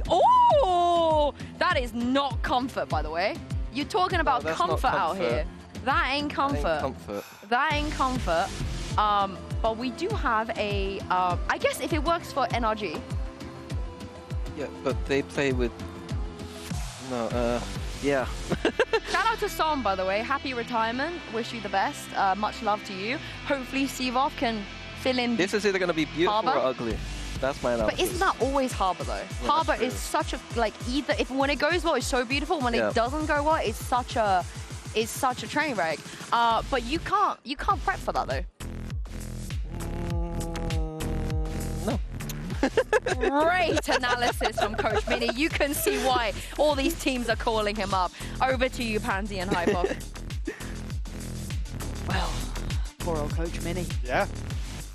Oh, that is not comfort, by the way. You're talking about comfort out here. That ain't comfort. That ain't comfort. But we do have a, I guess if it works for NRG. Yeah, but they play with, no, yeah. Shout out to Som, by the way. Happy retirement. Wish you the best. Much love to you. Hopefully Sivov can fill in. This is either going to be beautiful Harbor. or ugly. That's my analysis. But isn't that always Harbor though? Yeah, Harbor is such a, like, either, if when it goes well, it's so beautiful. When it doesn't go well, it's such a train wreck. But you can't prep for that though. No. Great analysis from Coach Mini. You can see why all these teams are calling him up. Over to you, Pansy and Hypop. Well, poor old Coach Mini. Yeah.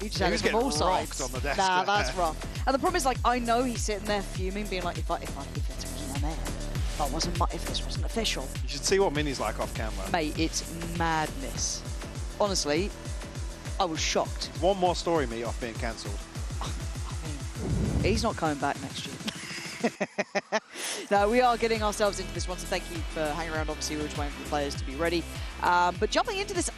He just had it from all sides. On the desk. Nah, that's rough. And the problem is, like, I know he's sitting there fuming, being like, if this wasn't EMEA, if this wasn't official. You should see what Mini's like off camera. Mate, it's madness. Honestly, I was shocked. One more story, me, off being cancelled. He's not coming back next year. No, we are getting ourselves into this one, so thank you for hanging around. Obviously, we were waiting for the players to be ready. But jumping into this,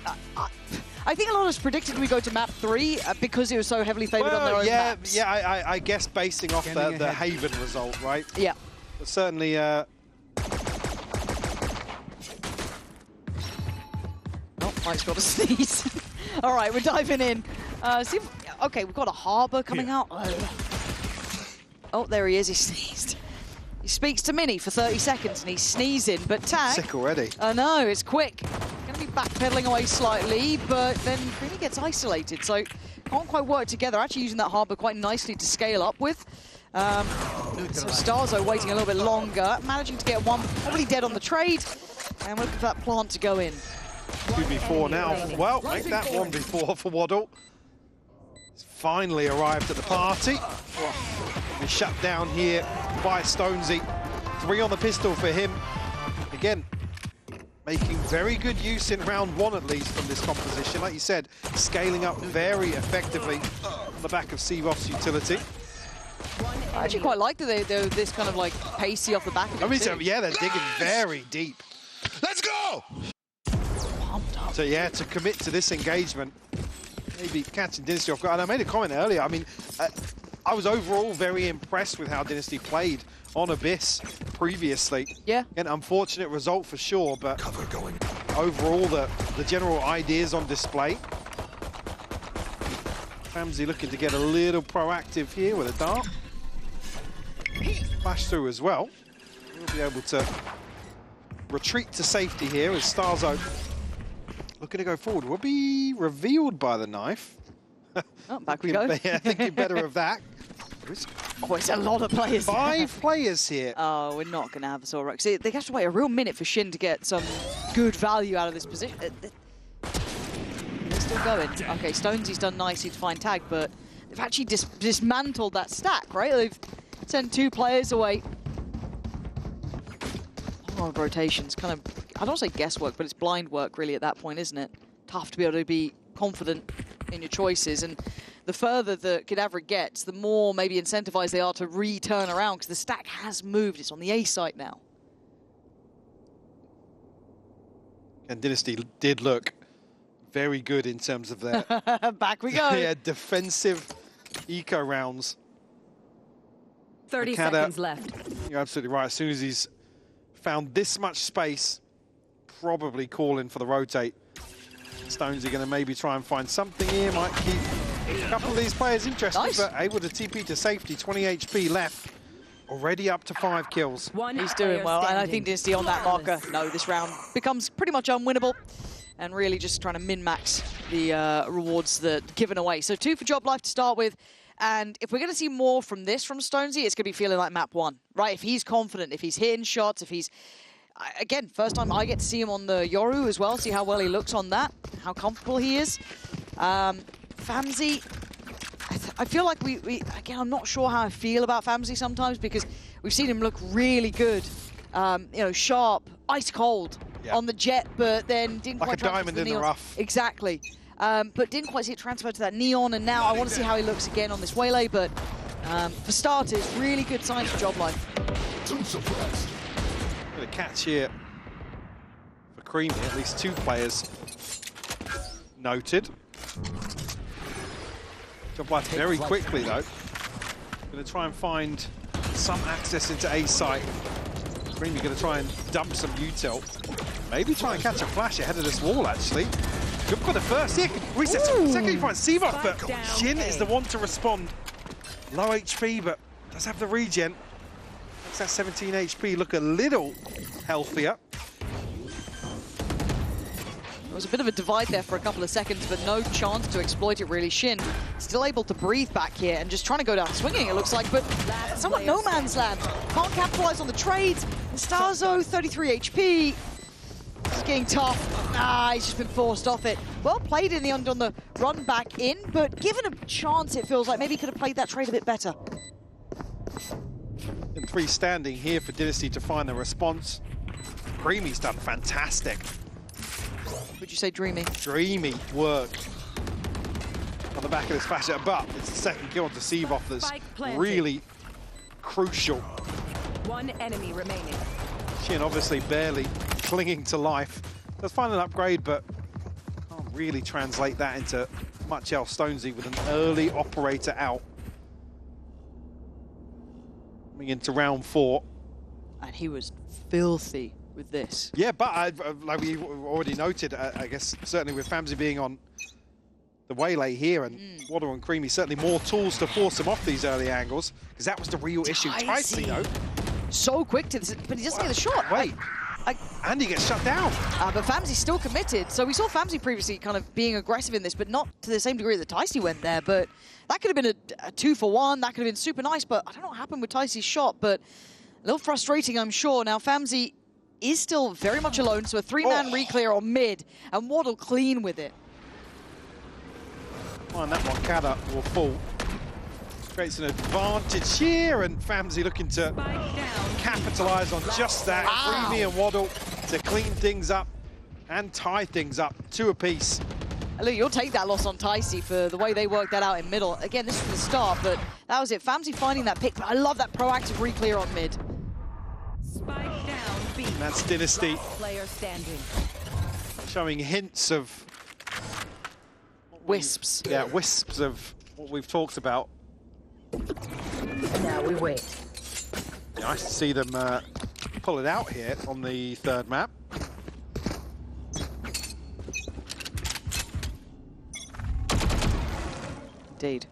I think a lot of us predicted we go to map 3 because it was so heavily favoured on their own maps. Yeah, I guess basing off the Haven result, right? Yeah. But certainly... Oh, Mike's got a sneeze. All right, we're diving in. Okay, we've got a Harbor coming out. Oh, there he is, he sneezed. He speaks to Mini for 30 seconds and he's sneezing, but Tag... Sick already. I know, it's quick. Going to be backpedaling away slightly, but then Creamy gets isolated, so can't quite work together. Actually using that Harbor quite nicely to scale up with. So Starzo waiting a little bit longer, managing to get one, probably dead on the trade, and we're looking for that plant to go in. 2v4 now. Well, make that 1v4 for Waddle. He's finally arrived at the party. He's shut down here by Stonesy. 3 on the pistol for him. Again, making very good use in round 1 at least from this composition. Like you said, scaling up very effectively on the back of Sivov's utility. I actually quite like that they're this kind of like pacey off the back of it. I mean, so, yeah, they're digging very deep. Let's go! So yeah, to commit to this engagement, maybe catching Dynasty off guard. And I made a comment earlier. I mean, I was overall very impressed with how Dynasty played on Abyss previously. Yeah. An unfortunate result for sure, but overall the general ideas on display. Ramsey looking to get a little proactive here with a dart. Flash through as well. We'll be able to retreat to safety here as Starzo looking to go forward. Will be revealed by the knife. Oh, back we go. Yeah, thinking better of that. Oh, it's a lot of players. 5 players here. Oh, we're not going to have a Soul Rock. See, they have to wait a real minute for Shin to get some good value out of this position. They're still going. Okay, Stonesy's done nicely to find Tag, but they've actually dismantled that stack, right? They've sent 2 players away. A lot of rotations, kind of, I don't want to say guesswork, but it's blind work really at that point, isn't it? Tough to be able to be confident in your choices, and the further the Cadaver gets, the more maybe incentivized they are to re-turn around, because the stack has moved. It's on the A site now. And Dynasty did look very good in terms of their back we go. Yeah, defensive eco rounds. 30 seconds left. You're absolutely right. As soon as he's found this much space, probably calling for the rotate. Stones are going to maybe try and find something here. Might keep a couple of these players interested, nice. But able to TP to safety. 20 HP left. Already up to 5 kills. He's doing well, and I think Dynasty on that marker. No, this round becomes pretty much unwinnable, and really just trying to min-max the rewards that are given away. So 2 for Job Life to start with. And if we're going to see more from this from Stonesy, it's going to be feeling like map 1, right? If he's confident, if he's hitting shots, if he's... Again, first time I get to see him on the Yoru as well, see how well he looks on that, how comfortable he is. Famzy, I feel like again, I'm not sure how I feel about Famzy sometimes, because we've seen him look really good, you know, sharp, ice cold on the jet, but then didn't like quite a diamond in the rough. Exactly. But didn't quite see it transfer to that Neon, and now I want to see how he looks again on this Waylay, but for starters, really good signs for Job Life. Got a catch here for Creamy, at least 2 players noted. Job Life very quickly though. Going to try and find some access into A site. Creamy going to try and dump some util. Maybe try and catch a flash ahead of this wall actually. Good for the first. Yeah, reset. Second you find Seavoth, but Jin is the one to respond. Low HP, but does have the regen. Makes that 17 HP look a little healthier. There was a bit of a divide there for a couple of seconds, but no chance to exploit it really. Shin still able to breathe back here and just trying to go down swinging, it looks like, but somewhat no man's land. Can't capitalize on the trades. Starzo, 33 HP. It's getting tough. He's just been forced off it. Well played in the end on the run back in, but given a chance, it feels like maybe he could have played that trade a bit better. And 3 standing here for Dynasty to find the response. Creamy's done fantastic. Would you say dreamy? Dreamy work on the back of this flash, but it's the second kill onto Seavoth that's really crucial. 1 enemy remaining. Shin obviously barely clinging to life. Does find an upgrade, but can't really translate that into much else. Stonesy with an early operator out. Coming into round 4. And he was filthy with this. Yeah, but like we already noted, I guess certainly with Famzy being on the waylay here and Waddle and Creamy, certainly more tools to force him off these early angles, because that was the real issue. Ticey, though. So quick to this, but he doesn't get the shot. Wait. And he gets shut down. But Famzy's still committed. So we saw Famzy previously kind of being aggressive in this, but not to the same degree that Ticey went there. But that could have been a 2-for-1. That could have been super nice, but I don't know what happened with Ticey's shot, but a little frustrating, I'm sure. Now, Famzy is still very much alone, so a 3-man re-clear on mid, and Waddle clean with it. And that one, Kada will fall. Creates an advantage here, and Famzy looking to capitalise on just that. Creamy and Waddle to clean things up and tie things up, 2 apiece. Look, you'll take that loss on Ticey for the way they worked that out in middle. Again, this is the start, but that was it. Famzy finding that pick, but I love that proactive re-clear on mid. Spike down B. And that's Dynasty. Player standing. Showing hints of... Wisps. Yeah, wisps of what we've talked about. Now we wait. Nice to see them pull it out here on the 3rd map. Indeed.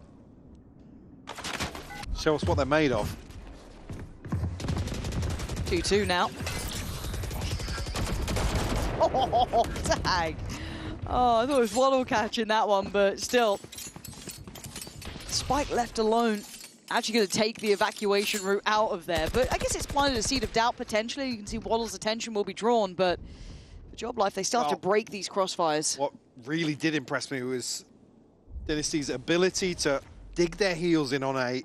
Show us what they're made of. 2-2 now. Oh, tag. Oh, I thought it was Waddle catching that one, but still. Spike left alone. Actually going to take the evacuation route out of there. But I guess it's planted a seed of doubt potentially. You can see Waddle's attention will be drawn, but for Job Life, they still have to break these crossfires. What really did impress me was Dynasty's ability to dig their heels in on A.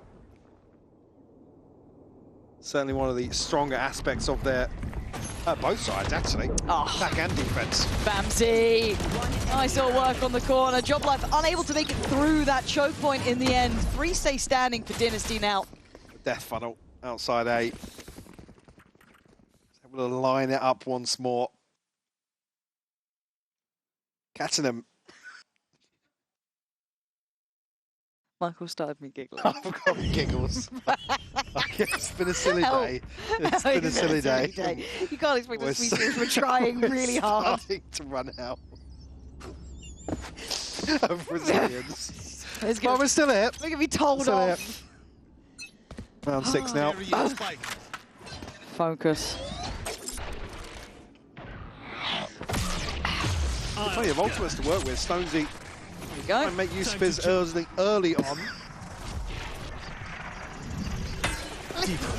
Certainly one of the stronger aspects of their... both sides, actually. Attack and defense. Famzy! Nice little work on the corner. Job Life unable to make it through that choke point in the end. 3 stay standing for Dynasty now. Death funnel outside A. Able to line it up once more. Catching them. Michael started me giggling. I've got giggles. It's been a silly day. It's been a silly day. You can't expect us to be for trying really hard. Starting to run out of resilience. But we're still here. We're going to be told off. Round 6 now. Focus. Plenty of ultimates to work with. Stonesy Try and make use of his early on.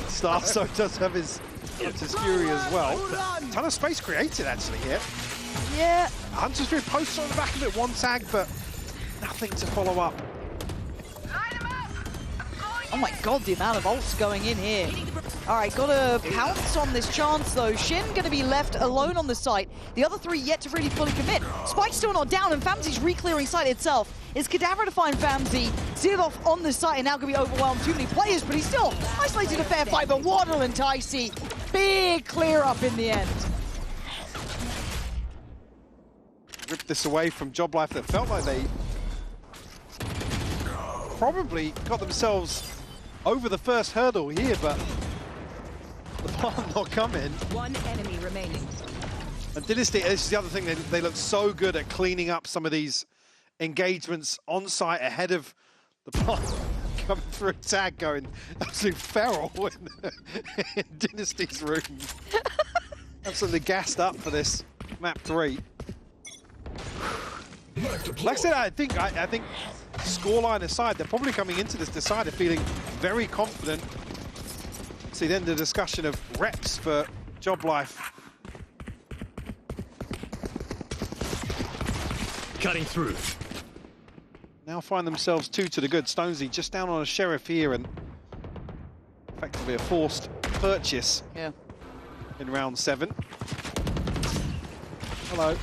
Starzo does have his Fury as well. A ton of space created actually here. Yeah. Hunter's Fury posts on the back of it, 1 tag, but nothing to follow up. Oh my god, the amount of ults going in here. All right, gotta pounce on this chance though. Shin gonna be left alone on the site. The other three yet to really fully commit. Spike's still not down, and Famzy's re-clearing site itself. It's Cadaver to find Famzy. Zilov on the site and now gonna be overwhelmed. Too many players, but he's still isolated a fair fight. But Waddle and Ticey, big clear up in the end. Ripped this away from Job Life that felt like they probably got themselves over the first hurdle here, but the bomb not coming. One enemy remaining. And Dynasty, this is the other thing, they look so good at cleaning up some of these engagements on site ahead of the bomb coming through a tag, going absolutely feral in Dynasty's room. Absolutely gassed up for this map 3. Like I said, I think scoreline aside, they're probably coming into this decider feeling very confident. See then the discussion of reps for Job Life. Cutting through. Now find themselves 2 to the good. Stonesy just down on a Sheriff here and effectively a forced purchase in round 7. Hello.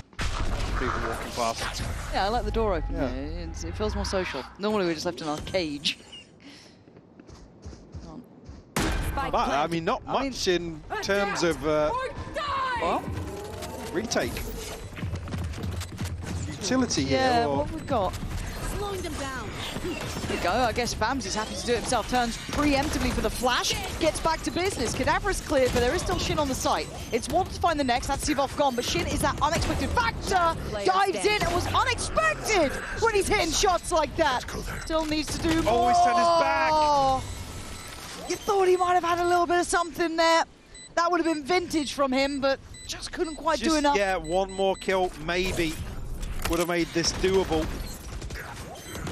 People walking past. Yeah, I like the door open. Yeah. It feels more social. Normally we're just left in our cage. But, I mean, not much in terms of retake. Utility here. Yeah, or... what have we got? Slowing them down. There we go. I guess Famzy's happy to do it himself. Turns preemptively for the flash. Gets back to business. Cadaver is cleared, but there is still Shin on the site. It's Waddle to find the next. That's Sivov gone, but Shin is that unexpected factor. Dives in and was unexpected when he's hitting shots like that. Still needs to do more. Oh, he's turned his back. You thought he might have had a little bit of something there. That would have been vintage from him, but just couldn't quite do enough. Yeah, one more kill maybe would have made this doable.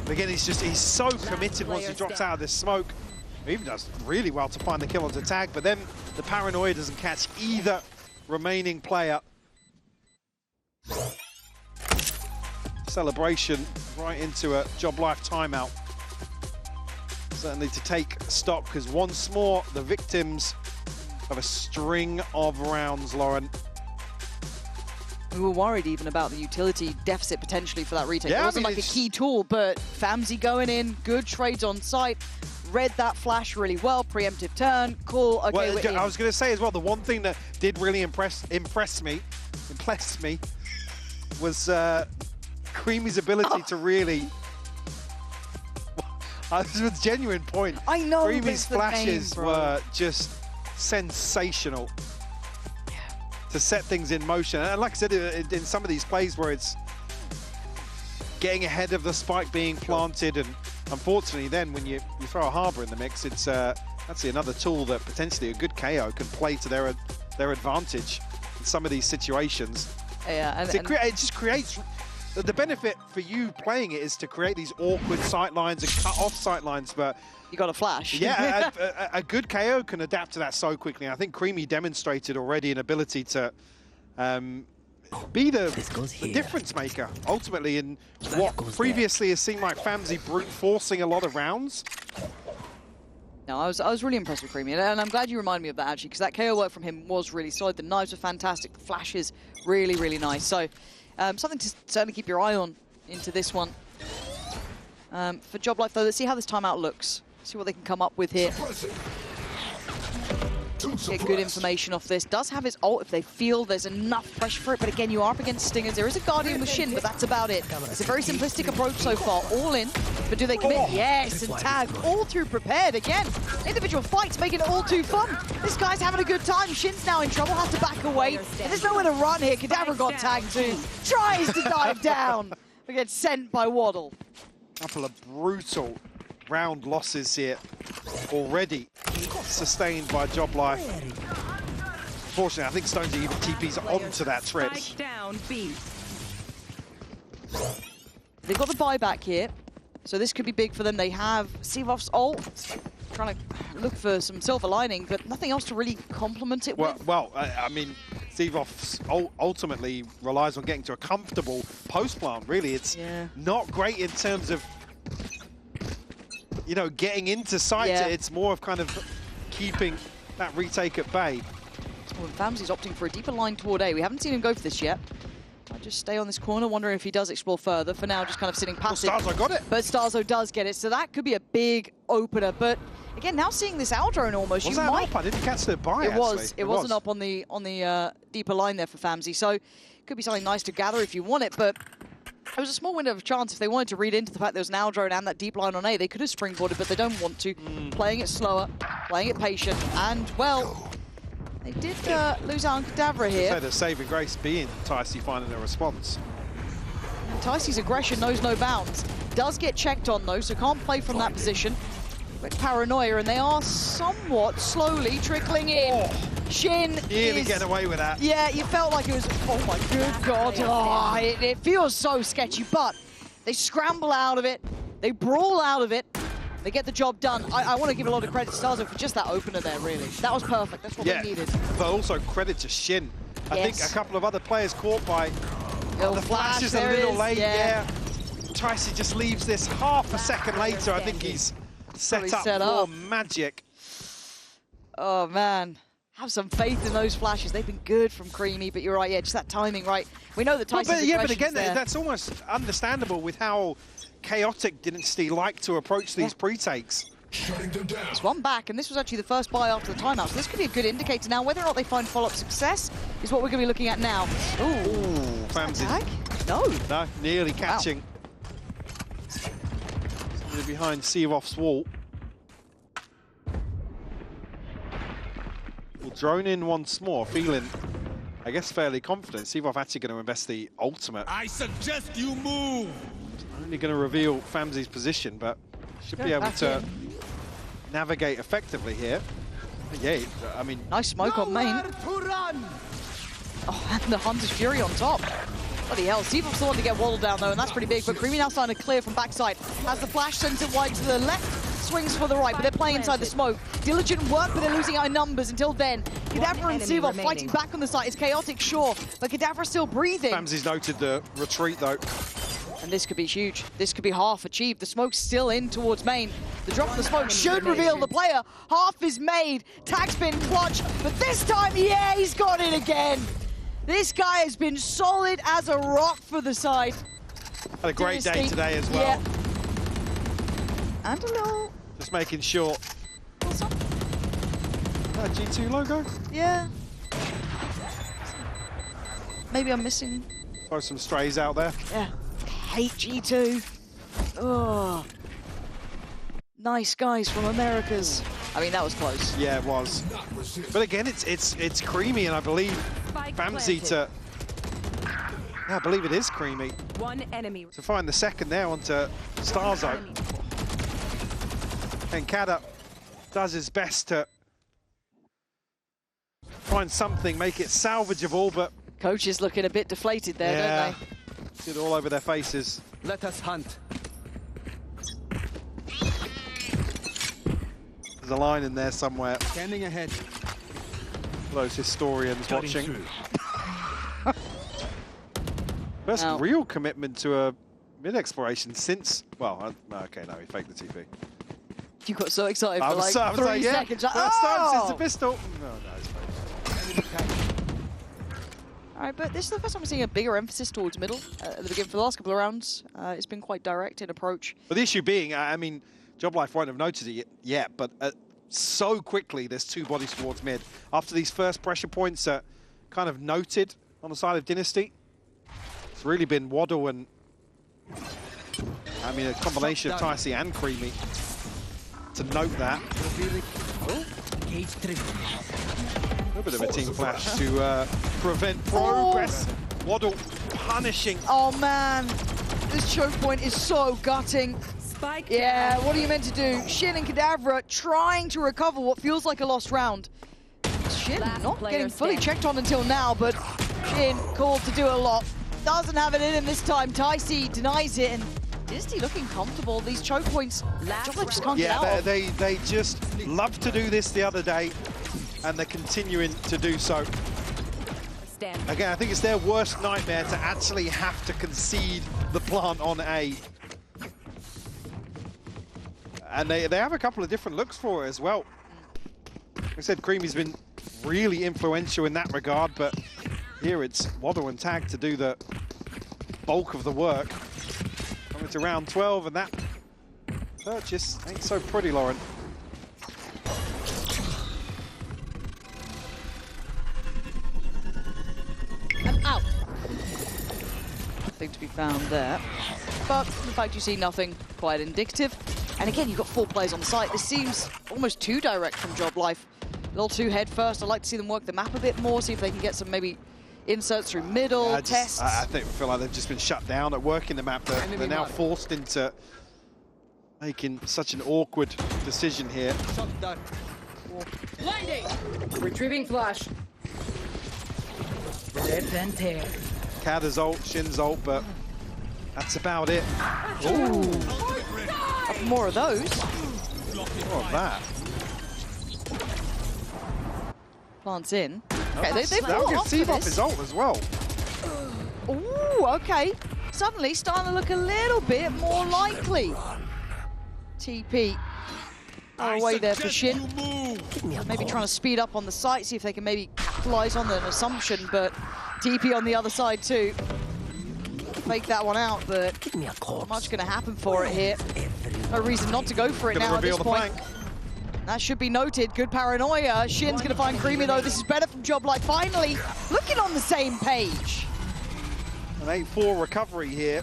Again, he's so committed once he drops out of this smoke. He even does really well to find the kill onto tag, but then the paranoia doesn't catch either remaining player. Celebration right into a Job Life timeout. Certainly to take stock, because once more the victims of a string of rounds, Lauren. We were worried even about the utility deficit potentially for that retake. Yeah, it wasn't like a key tool, but Famzy going in, good trades on site, read that flash really well, preemptive turn, cool, okay, well, we're in. I was going to say as well, the one thing that did really impress me was Creamy's ability to really... This was a genuine point. I know, Creamy's flashes were just sensational to set things in motion. And like I said, in some of these plays where it's getting ahead of the spike being planted, and unfortunately then when you throw a Harbor in the mix, it's that's another tool that potentially a good KO can play to their advantage in some of these situations. Yeah, and it just creates... The benefit for you playing it is to create these awkward sight lines and cut off sight lines, but... You got a flash. Yeah, a good KO can adapt to that so quickly. I think Creamy demonstrated already an ability to be the difference maker, ultimately, in what previously has seemed like Famzy brute forcing a lot of rounds. No, I was really impressed with Creamy, and I'm glad you reminded me of that, actually, because that KO work from him was really solid. The knives were fantastic, the flashes really, really nice. So, something to certainly keep your eye on into this one. For Job Life, though, let's see how this timeout looks. See what they can come up with here. Get good information off this. Does have his ult if they feel there's enough pressure for it, but again, you are up against Stingers. There is a Guardian with Shin, but that's about it. It's a very simplistic approach so far. All in, but do they commit? Yes, and Tag all through prepared. Again, individual fights making it all too fun. This guy's having a good time. Shin's now in trouble, has to back away. And there's nowhere to run here. Cadaver got tagged too. Tries to dive down, but gets sent by Waddle. Couple of brutal round losses here already sustained by Job Life. Unfortunately, I think Stonesy even TP's onto that trip. Down B. They've got the buyback here, so this could be big for them. They have Sivov's ult, trying to look for some silver lining, but nothing else to really complement it with. Well, I mean, Sivov's ultimately relies on getting to a comfortable post plant, really. It's not great in terms of, you know, getting into sight. It's more of kind of keeping that retake at bay. Well, Famsy's opting for a deeper line toward A. We haven't seen him go for this yet. Might just stay on this corner, wondering if he does explore further. For now, just kind of sitting passive. Well, Starzo got it. But Starzo does get it, so that could be a big opener. But again, now seeing this out drone almost, Was you that might. an up? I didn't catch the buy. It was. Actually. It was an up on the deeper line there for Famsy. So could be something nice to gather if you want it. But there was a small window of chance if they wanted to read into the fact there was an out drone and that deep line on A. They could have springboarded, but they don't want to. Playing it slower, playing it patient, and well. They did lose out on Kadavra here. So the saving grace being Ticey finding a response. Ticey's aggression knows no bounds. Does get checked on though, so can't play from that position. But paranoia, and they are somewhat slowly trickling in. Shin Nearly getting away with that. Yeah, you felt like it was, oh my good God. Oh, it feels so sketchy, but they scramble out of it. They brawl out of it. They get the job done. I want to give a lot of credit to Starzo for just that opener there, really. That was perfect. That's what they needed. But also credit to Shin. I think a couple of other players caught by the flash is a little late. Yeah. Ticey just leaves this half a second later. I think he's set up for magic. Oh, man. Have some faith in those flashes. They've been good from Creamy, but you're right. Yeah, just that timing, right? We know that Ticey's but again, that's almost understandable with how chaotic Dynasty like to approach these pre-takes. There's one back, and this was actually the first buy after the timeout, so this could be a good indicator now. Whether or not they find follow-up success is what we're going to be looking at now. Ooh, Famsy. No, nearly catching. Wow. Behind Seavoff's wall. We'll drone in once more, feeling, I guess, fairly confident. Seavoff actually going to invest the ultimate. I suggest you move! Only going to reveal Famsy's position, but should be able to navigate effectively here. But yeah, I mean... Nice smoke on main. Oh, and the Hunter's Fury on top. Bloody hell, Seavoff's the one to get waddled down though, and that's pretty big, but Creamy now starting to clear from backside. As the flash sends it wide to the left, swings for the right, but they're playing inside the smoke. Diligent work, but they're losing out in numbers until then. Kadavra and Seavoff fighting back on the side. It's chaotic, sure, but Kadavra's still breathing. Famsy's noted the retreat though. And this could be huge. This could be half achieved. The smoke's still in towards main. The drop of the smoke should reveal the player. Half is made. Tag's been clutch, but this time, yeah, he's got it again. This guy has been solid as a rock for the side. Had a great day today as well. Yeah. And a little... Just making sure. What's up? That G2 logo? Yeah. Maybe I'm missing... Throw some strays out there. Yeah. Hate G2. Oh. Nice guys from Americas. I mean, that was close. Yeah, it was. But again, it's Creamy, and I believe Famsy to... Yeah, I believe it is Creamy. One enemy. To find the second there onto Starzo. And Kada does his best to find something, make it salvageable, but... Coach is looking a bit deflated there, don't they? Get all over their faces. Let us hunt. There's a line in there somewhere. Standing ahead. For those historians watching. First real commitment to a mid-exploration since... Well, okay, no, he faked the TP. You got so excited for like 3 seconds. Like, first time since the pistol. No, it's fake. All right, but this is the first time we're seeing a bigger emphasis towards middle at the beginning for the last couple of rounds. It's been quite direct in approach. But the issue being, I mean, Job Life won't have noticed it yet, but so quickly there's two bodies towards mid. After these first pressure points are kind of noted on the side of Dynasty, it's really been Waddle and, I mean, a combination of Ticey and Creamy to note that. Oh. A little bit of a team flash to prevent progress. Waddle punishing. Oh man, this choke point is so gutting. Spike yeah, what are you meant to do? Shin and Kadavra trying to recover what feels like a lost round. Shin not getting fully checked on until now, but Shin called to do a lot. Doesn't have it in him this time. Ticey denies it, and Disney looking comfortable. These choke points, just can't get out. They just loved to do this the other day, and they're continuing to do so. Again, I think it's their worst nightmare to actually have to concede the plant on A. And they have a couple of different looks for it as well. I said Creamy's been really influential in that regard, but here it's Waddle and Tag to do the bulk of the work. Coming to round 12, and that purchase ain't so pretty, Lauren. I'm out. Nothing to be found there. But the fact you see nothing, quite indicative. And again, you've got 4 players on the site. This seems almost too direct from Job Life. A little too head first. I'd like to see them work the map a bit more, see if they can get some maybe inserts through middle, tests. I feel like they've just been shut down at working the map. They're now forced into making such an awkward decision here. Blinding! Retrieving flash. Rip and tear. Kada's ult, Shin's ult, but that's about it. Ooh. More of those. More of that. Plants in. Okay, Oh, they've that'll brought give off for Seabuff this. his ult as well. Ooh, okay. Suddenly starting to look a little bit more likely. TP. Away there for Shin. Maybe trying to speed up on the site, see if they can maybe capitalize on an assumption, but TP on the other side too. Fake that one out, but not much going to happen for it here. No reason not to go for it now at this point. That should be noted. Good paranoia. Shin's going to find Creamy though. This is better from Job Life. Finally, looking on the same page. An 8-4 recovery here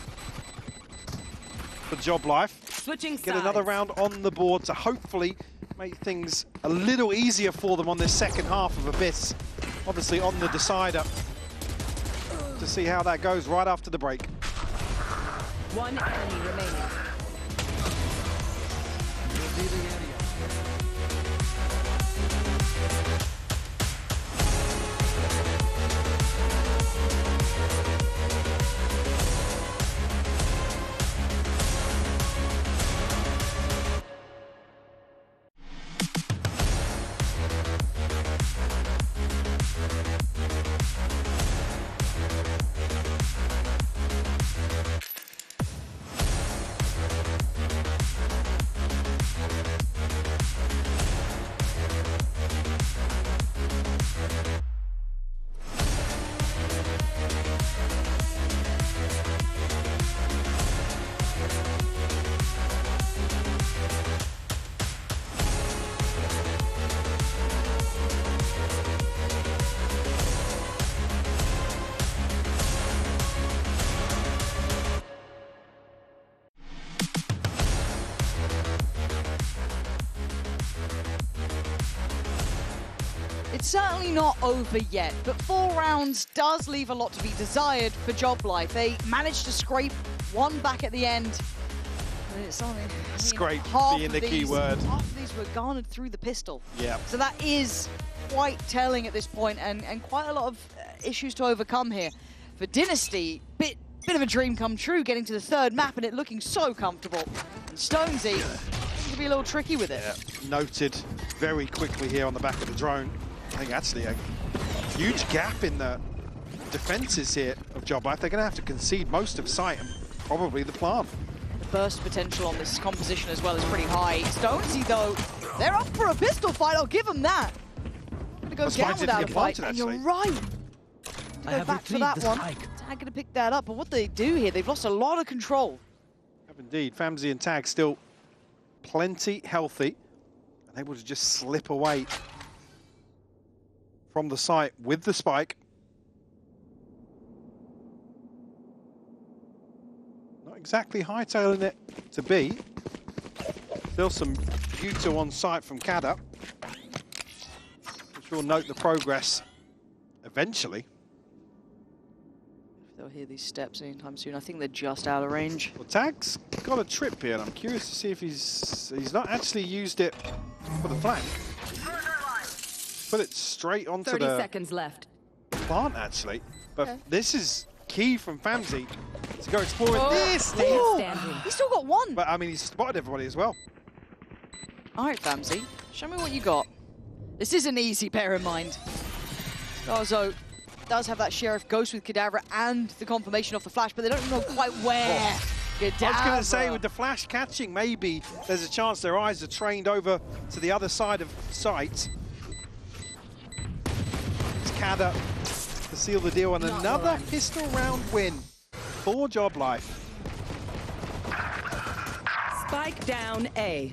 for Job Life. Switching Get another round on the board to hopefully make things a little easier for them on this second half of Abyss. Obviously on the decider to see how that goes right after the break. One enemy remaining. It's certainly not over yet, but 4 rounds does leave a lot to be desired for Job Life. They managed to scrape one back at the end. It's only, Scrape being the key word. Half of these were garnered through the pistol. Yeah. So that is quite telling at this point, and quite a lot of issues to overcome here. For Dynasty, bit of a dream come true, getting to the 3rd map and it looking so comfortable. And Stonesy, going to be a little tricky with it. Yeah. Noted very quickly here on the back of the drone. I think actually a huge gap in the defenses here of Job Life. They're going to have to concede most of site and probably the plant. The burst potential on this composition as well is pretty high. Stonesy, though, they're up for a pistol fight. I'll give them that. Going to go down without a fight. And you're right. I have back for that retrieved the one. spike. Tag going to pick that up. But what they do here, they've lost a lot of control. Have indeed. Famzy and Tag still plenty healthy and able to just slip away from the site with the spike. Not exactly hightailing it to be. Still some Buto on site from Kada, which will note the progress eventually. If they'll hear these steps anytime soon, I think they're just out of range. Well, Tag's got a trip here, and I'm curious to see if he's not actually used it for the flank. Put it straight onto 30 the seconds left. plant, actually. But Okay. this is key from Famzy to go exploring this. Ooh, Standing. he's still got one. But, I mean, he's spotted everybody as well. All right, Famzy, show me what you got. This isn't easy, bear in mind. Garzo does have that Sheriff Ghost with Cadaver and the confirmation of the flash, but they don't know quite where. Cadaver. I was going to say, with the flash catching, maybe there's a chance their eyes are trained over to the other side of sight. ladder to seal the deal, and another pistol round win for Job Life. Spike down A.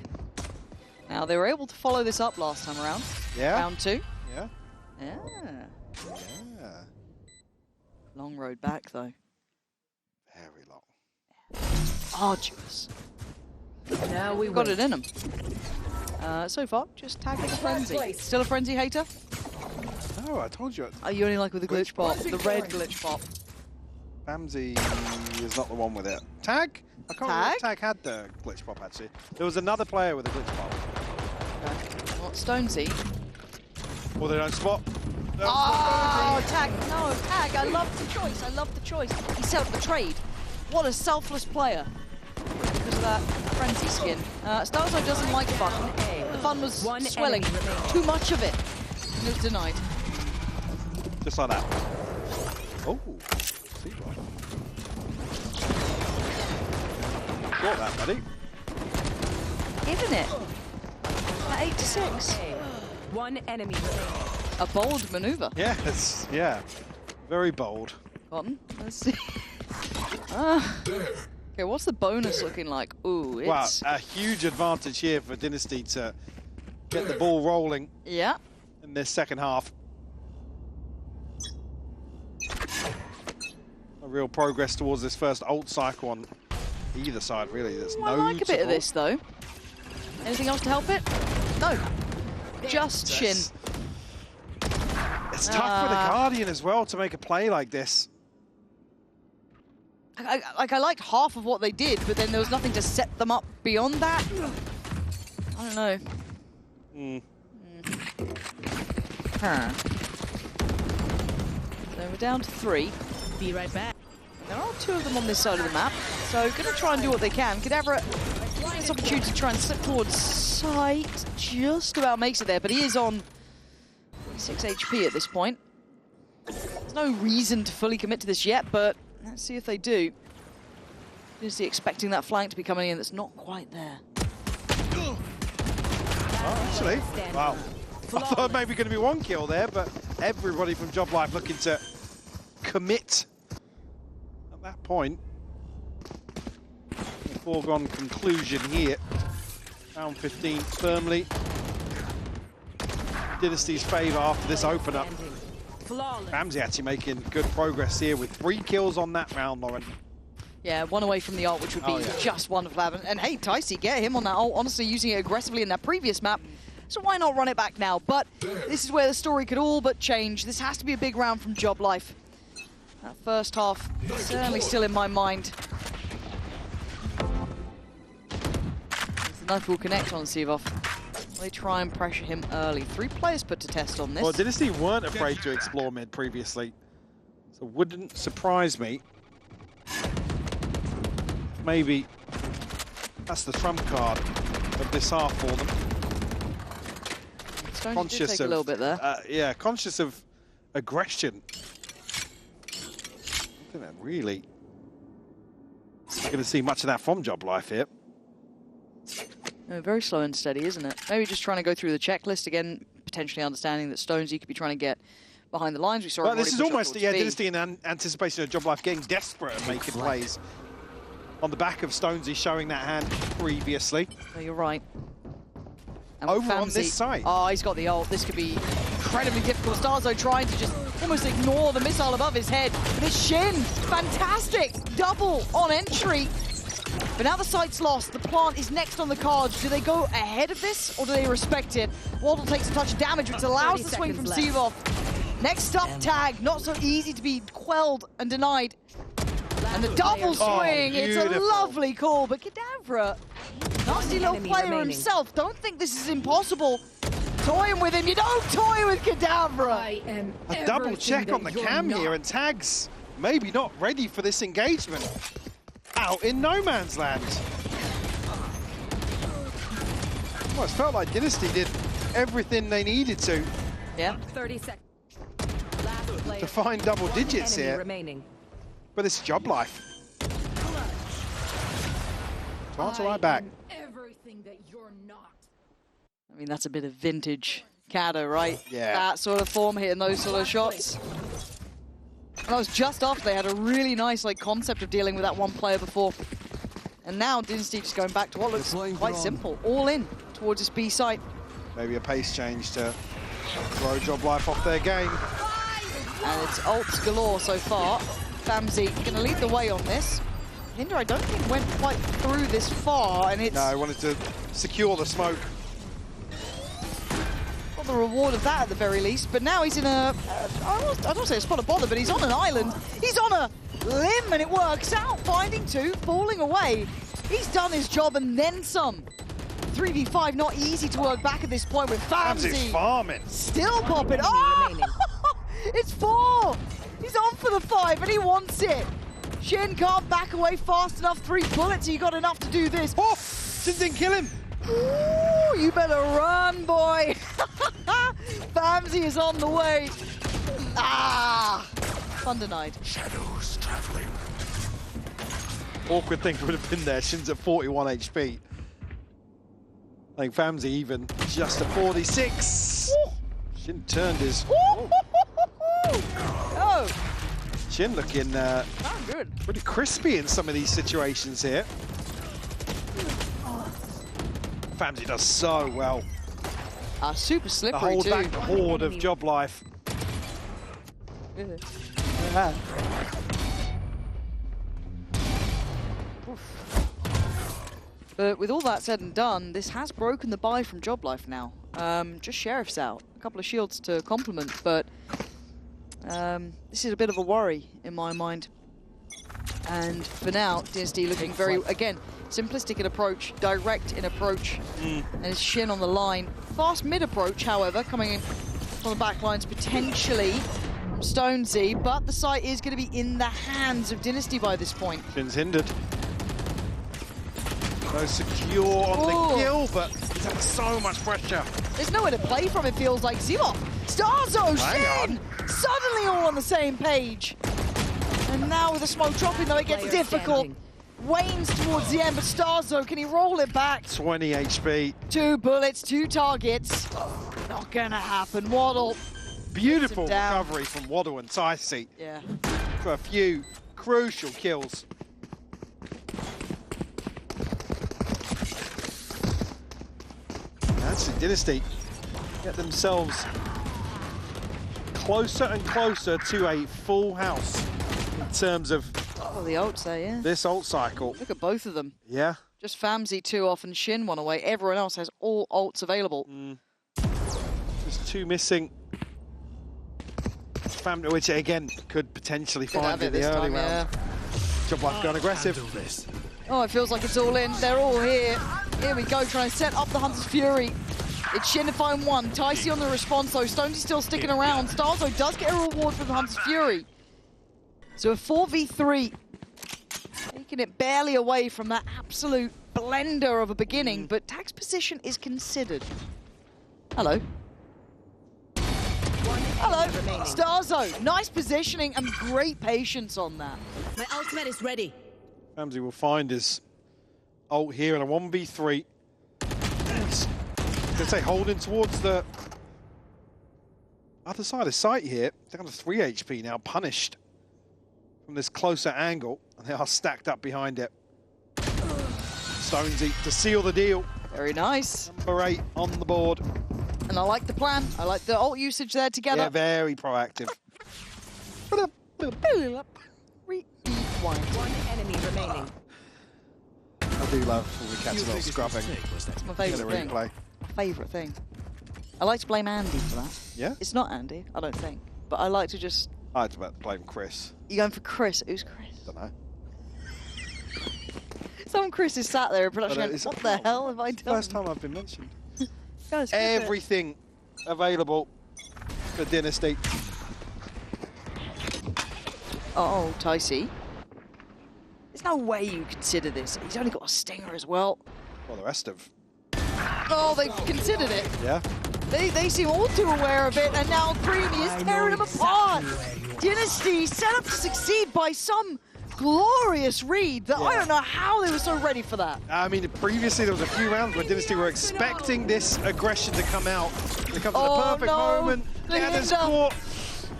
Now, they were able to follow this up last time around. Yeah. Round 2. Yeah. Yeah. Yeah. Long road back, though. Very long. Arduous. Now we Got it in them. So far, just tagging a frenzy. Still a frenzy hater? No, I told you. Oh, you only like with the glitch pop, the red glitch pop. Bamsy is not the one with it. Tag? I can't remember if Tag had the glitch pop, actually. There was another player with a glitch pop. Okay. What, Stonesy? Well, they don't spot. Oh, Tag, no, Tag, I love the choice, I love the choice. He set the trade. What a selfless player. Because of that frenzy skin. Starzo doesn't like fun. The fun was swelling. Too much of it. And it was denied. Just like that. Oh, got that, buddy. Isn't it? At 8-6. One enemy remaining. A bold maneuver. Yes, yeah. Very bold. Cotton, let's see. Okay, what's the bonus looking like? Ooh, it's... Wow, a huge advantage here for Dynasty to get the ball rolling Yeah. in this second half. A real progress towards this first ult cycle on either side, really. There's no I like a bit support. of this, though. Anything else to help it? No. Just Shin. It's tough for the Guardian as well to make a play like this. I liked half of what they did, but then there was nothing to set them up beyond that. I don't know. Huh. So we're down to 3. Be right back. There are 2 of them on this side of the map, so gonna try and do what they can. Kadavra, this opportunity to try and slip towards site, just about makes it there, but he is on 6 HP at this point. There's no reason to fully commit to this yet, but let's see if they do. Is he expecting that flank to be coming in that's not quite there? Oh, actually, wow. I thought maybe going to be 1 kill there, but everybody from Job Life looking to commit at that point. A foregone conclusion here. Round 15 firmly. Dynasty's favour after this opener. Ramsey actually making good progress here with 3 kills on that round, Lauren. Yeah, 1 away from the ult, which would be just wonderful. And hey, Ticey, get him on that ult. Honestly, using it aggressively in that previous map. So why not run it back now? But this is where the story could all but change. This has to be a big round from Job Life. That first half certainly still in my mind. The knife will connect on Sivov. They try and pressure him early. 3 players put to test on this. Well, Dynasty weren't afraid to explore mid previously, so wouldn't surprise me. Maybe that's the trump card of this half for them. Conscious of a little bit there. Yeah, conscious of aggression. I think that really not going to see much of that from Job Life here. No, very slow and steady, isn't it? Maybe just trying to go through the checklist again, potentially understanding that Stonesy could be trying to get behind the lines. We saw. Well, this is almost Dynasty in anticipation of Job Life getting desperate and making plays on the back of Stonesy showing that hand previously. No, you're right. And over on this side. Oh, he's got the ult. This could be incredibly difficult. Starzo trying to just almost ignore the missile above his head. But it's Shin. Fantastic. Double on entry. But now the site's lost. The plant is next on the cards. Do they go ahead of this or do they respect it? Waddle takes a touch of damage, which allows the swing from Sivov. Next up, Tag. Not so easy to be quelled and denied. And the double swing. It's a lovely call. But Kadavra, nasty little player himself. Don't think this is impossible. Toying with him. You don't toy with Kadavra. A double check on the cam here, and Tag's maybe not ready for this engagement. Out in no man's land. Well, it felt like Dynasty did everything they needed to. Yeah. 30 seconds. To find double digits here. Remaining. But it's Job Life. To answer right back. Everything that you're not. I mean, that's a bit of vintage Kada, right? Yeah. That sort of form, hitting those sort of shots. And that was just after they had a really nice concept of dealing with that one player before. And now Dynasty just going back to what looks quite simple. All in towards this B site. Maybe a pace change to throw Job Life off their game. And it's ults galore so far. Famzy going to lead the way on this. Hinder, I don't think, went quite through this far, and it's... No, I wanted to secure the smoke. Got the reward of that at the very least, but now he's in a... I don't say a spot of bother, but he's on an island. He's on a limb, and it works out. Finding two, falling away. He's done his job and then some. 3v5, not easy to work back at this point with Famzy. Farming. Still popping. Oh! It's 4! He's on for the 5, and he wants it. Shin can't back away fast enough. 3 bullets, you got enough to do this. Oh! Shin didn't kill him. Ooh, you better run, boy. Famzy is on the way. Ah! Fun denied. Shadows traveling. Awkward thing would have been there. Shin's at 41 HP. I think Famzy even just at 46. Ooh. Shin turned his... Oh! Shin looking Good. pretty crispy in some of these situations here. Famzy does so well. Super slippery Hold too. back the horde of Job Life. But with all that said and done, this has broken the buy from Job Life now. Just Sheriff's out. A couple of shields to complement, but this is a bit of a worry in my mind. And for now, Dynasty looking very, again, simplistic in approach, direct in approach, and it's Shin on the line. Fast mid approach, however, coming in from the back lines potentially from Stonesy, but the site is going to be in the hands of Dynasty by this point. Shin's hindered. So secure on the kill, but he's under so much pressure. There's nowhere to play from, it feels like. Zimov, Starzo, Shin! Suddenly all on the same page. And now with the smoke dropping, though, it gets difficult. Wanes towards the end, but Starzo, can he roll it back? 20 HP. 2 bullets, 2 targets. Not gonna happen. Waddle. Beautiful recovery from Waddle and Ticey. Yeah. For a few crucial kills. That's it, Dynasty get themselves closer and closer to a full house in terms of the ults there, yeah. This ult cycle. Look at both of them. Yeah. Just Famzy 2 off and Shin 1 away. Everyone else has all ults available. Just 2 missing. Family, which again could potentially find in the early round. Job Life going aggressive. Oh, it feels like it's all in. They're all here. Here we go, trying to set up the Hunter's Fury. It's Shin to find 1. Ticey on the response, though. Stonesy's still sticking around. Starzo does get a reward for the Hunter's Fury. So a 4v3. Taking it barely away from that absolute blender of a beginning, but Tag's position is considered. Hello. Hello, Starzo. Nice positioning and great patience on that. My ultimate is ready. Famzy will find his ult here in a 1v3. Let's say holding towards the other side of sight here. Down to 3 HP now, punished from this closer angle. And they are stacked up behind it. Stonesy to seal the deal. Very nice. Number 8 on the board. And I like the plan. I like the ult usage there together. Yeah, very proactive. One enemy remaining. I do love when we catch a little scrubbing. That's my favourite thing. My favourite thing. I like to blame Andy for that. Yeah? It's not Andy, I don't think. But I like to just... I had to blame Chris. You going for Chris? Who's Chris? Don't know. Some Chris is sat there in production going, what the hell have I done? First time I've been mentioned. Guys, everything available for Dynasty. Oh, Ticey. There's no way you consider this. He's only got a stinger as well. Well, the rest of... Oh, they've considered it. Yeah. They seem all too aware of it, and now Creamy is tearing them apart. Dynasty set up to succeed by some glorious read that I don't know how they were so ready for that. I mean, previously there was a few rounds where Dynasty were expecting this aggression to come out. It comes at the perfect moment. Gather's caught.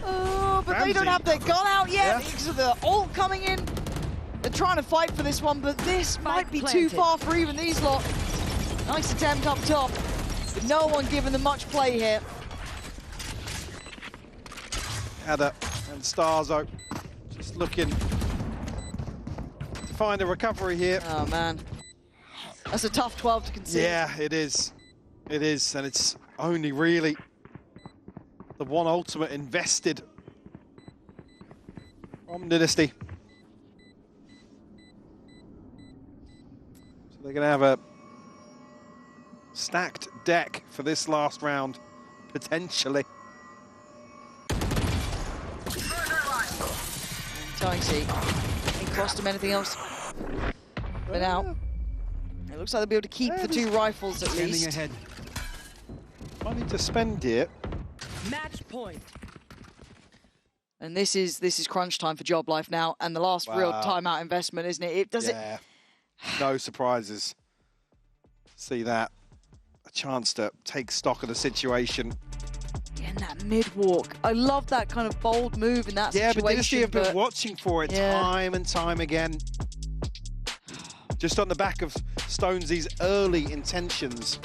Oh, but they don't have their gun out yet because of the ult coming in. They're trying to fight for this one, but this might be too far for even these lot. Nice attempt up top, but no one giving them much play here. Ada and Starzo just looking to find a recovery here. Oh, man. That's a tough 12 to concede. Yeah, it is. It is, and it's only really the one ultimate invested from Dynasty. So they're going to have a stacked deck for this last round, potentially. Dicey. Ain't cost him anything else. But now, it looks like they'll be able to keep the 2 rifles at least. Ahead. Money to spend here. Match point. And this is crunch time for Job Life now, and the last real timeout investment, isn't it? It does it. No surprises. See that. A chance to take stock of the situation. In that mid-walk. I love that kind of bold move in that situation. Yeah, but Dynasty have been watching for it time and time again. Just on the back of Stonesy's early intentions.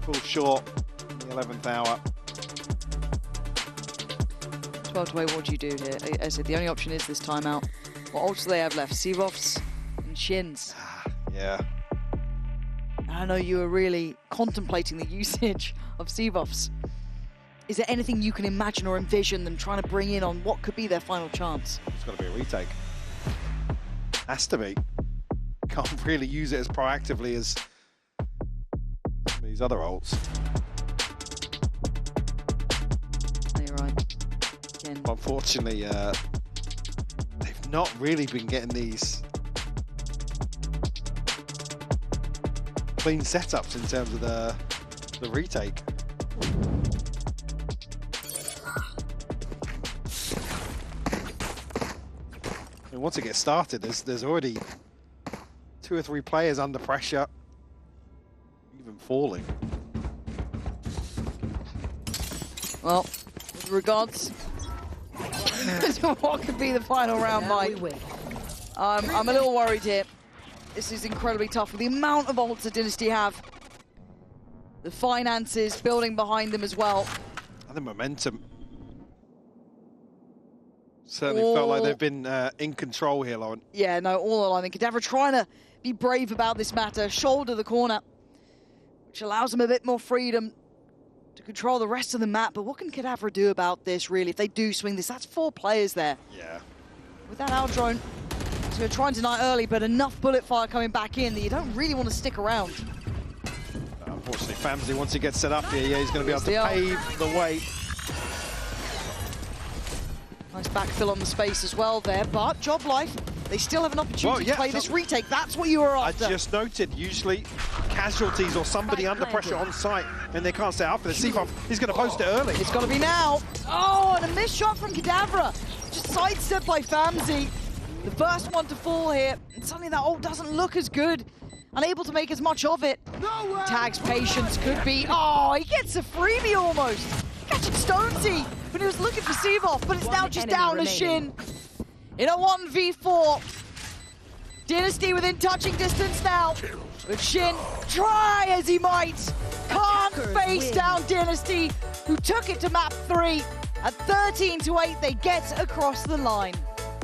Fall short in the 11th hour. 12 to 8, what do you do here? As I said, the only option is this timeout. What ults do they have left? Seavoffs and Shins. Yeah. I know you were really contemplating the usage of Seavoffs. Is there anything you can imagine or envision them trying to bring in on what could be their final chance? It's got to be a retake. Has to be. Can't really use it as proactively as some of these other ults. No, you're right. Again. Unfortunately, they've not really been getting these clean setups in terms of the retake. And once it gets started, there's already 2 or 3 players under pressure, even falling. Well, with regards to what could be the final round, Mike, I'm a little worried here. This is incredibly tough with the amount of ults that Dynasty have. The finances building behind them as well. And the momentum. Certainly felt like they've been in control here, Lauren. Yeah, no, all aligned. Kadavra trying to be brave about this matter, shoulder the corner, which allows them a bit more freedom to control the rest of the map. But what can Kadavra do about this, really? If they do swing this, that's 4 players there. Yeah. With that out drone, so they're trying to deny early, but enough bullet fire coming back in that you don't really want to stick around. Unfortunately, Famsy, once he gets set up here, he's going to be able to pave the way. Nice backfill on the space as well there, but Job Life, they still have an opportunity to play this retake. That's what you were after. I just noted, usually casualties or somebody under pressure on site and they can't stay up for the Seavoff. He's going to post it early. It's got to be now. Oh, and a missed shot from Kadavra. Just sidestepped by Famsy. The first one to fall here, and suddenly that ult doesn't look as good. Unable to make as much of it. Tag's patience could be, oh, he gets a freebie almost. Catching Stonesy when he was looking for Seavoff, but it's now just down to Shin. In a 1v4. Dynasty within touching distance now. But Shin, try as he might, can't face down Dynasty, who took it to map 3. At 13 to 8, they get across the line.